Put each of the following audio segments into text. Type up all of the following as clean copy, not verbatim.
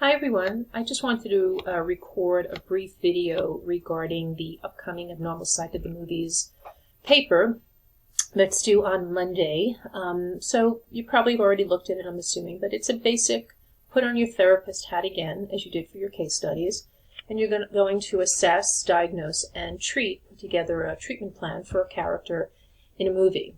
Hi everyone, I just wanted to record a brief video regarding the upcoming Abnormal Psych of the Movies paper that's due on Monday. So you probably have already looked at it, I'm assuming, but it's a basic put on your therapist hat again, as you did for your case studies, and you're going to assess, diagnose, and put together a treatment plan for a character in a movie.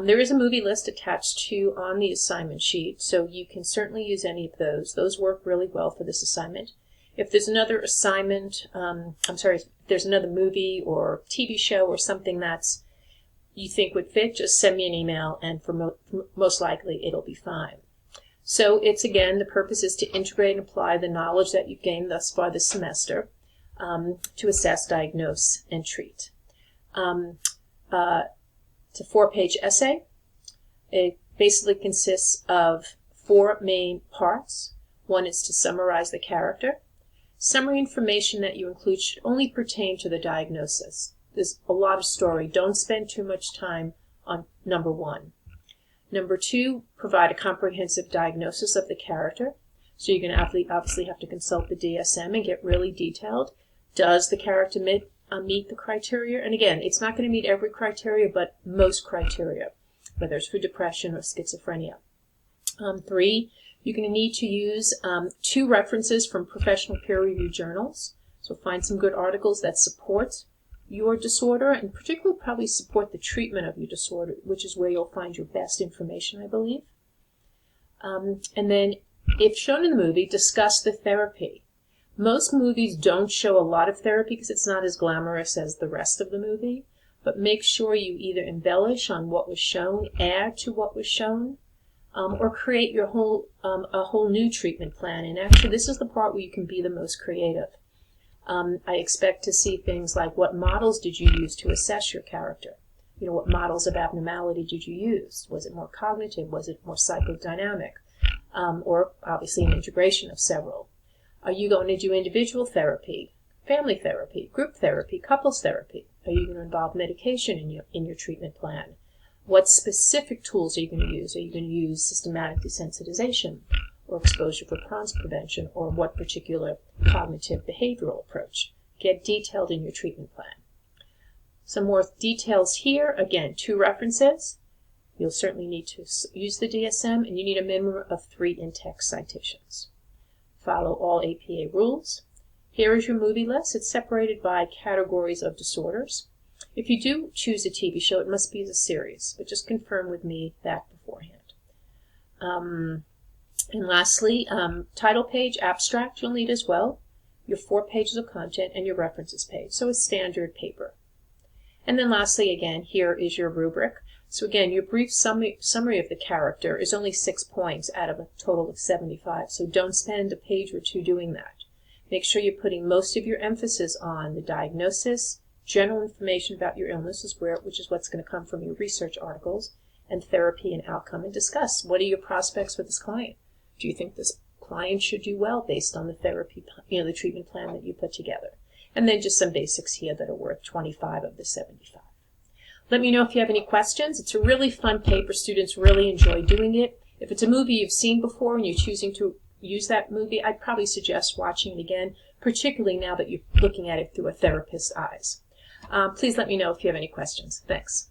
There is a movie list attached to on the assignment sheet, so you can certainly use any of those. Those work really well for this assignment. If there's another assignment, if there's another movie or TV show or something that's you think would fit, just send me an email, and most likely it'll be fine. So it's, again, the purpose is to integrate and apply the knowledge that you've gained thus far this semester to assess, diagnose, and treat. It's a 4-page essay. It basically consists of 4 main parts. One is to summarize the character. Summary information that you include should only pertain to the diagnosis. There's a lot of story. Don't spend too much time on number 1. Number 2, provide a comprehensive diagnosis of the character. So you're going to obviously have to consult the DSM and get really detailed. Does the character meet the criteria? And again, it's not going to meet every criteria, but most criteria, whether it's for depression or schizophrenia. 3, you're going to need to use 2 references from professional peer-reviewed journals. So find some good articles that support your disorder, and particularly probably support the treatment of your disorder, which is where you'll find your best information, I believe. And then, if shown in the movie, discuss the therapy. Most movies don't show a lot of therapy because it's not as glamorous as the rest of the movie, but make sure you either embellish on what was shown, add to what was shown, or create your a whole new treatment plan. And actually, this is the part where you can be the most creative. I expect to see things like, what models did you use to assess your character? You know, what models of abnormality did you use? Was it more cognitive? Was it more psychodynamic? Or obviously an integration of several. Are you going to do individual therapy, family therapy, group therapy, couples therapy? Are you going to involve medication in your treatment plan? What specific tools are you going to use? Are you going to use systematic desensitization or exposure for PRONS prevention, or what particular cognitive behavioral approach? Get detailed in your treatment plan. Some more details here. Again, 2 references. You'll certainly need to use the DSM, and you need a minimum of 3 in-text citations. Follow all APA rules. Here is your movie list. It's separated by categories of disorders. If you do choose a TV show, it must be as a series, but just confirm with me that beforehand. And lastly, title page, abstract you'll need as well, your 4 pages of content, and your references page, so a standard paper. And then lastly, again, here is your rubric. So again, your brief summary of the character is only 6 points out of a total of 75, so don't spend a page or 2 doing that. Make sure you're putting most of your emphasis on the diagnosis, general information about your illness, which is what's going to come from your research articles, and therapy and outcome, and discuss what are your prospects with this client. Do you think this client should do well based on the therapy, the treatment plan that you put together? And then just some basics here that are worth 25 of the 75. Let me know if you have any questions. It's a really fun paper. Students really enjoy doing it. If it's a movie you've seen before and you're choosing to use that movie, I'd probably suggest watching it again, particularly now that you're looking at it through a therapist's eyes. Please let me know if you have any questions. Thanks.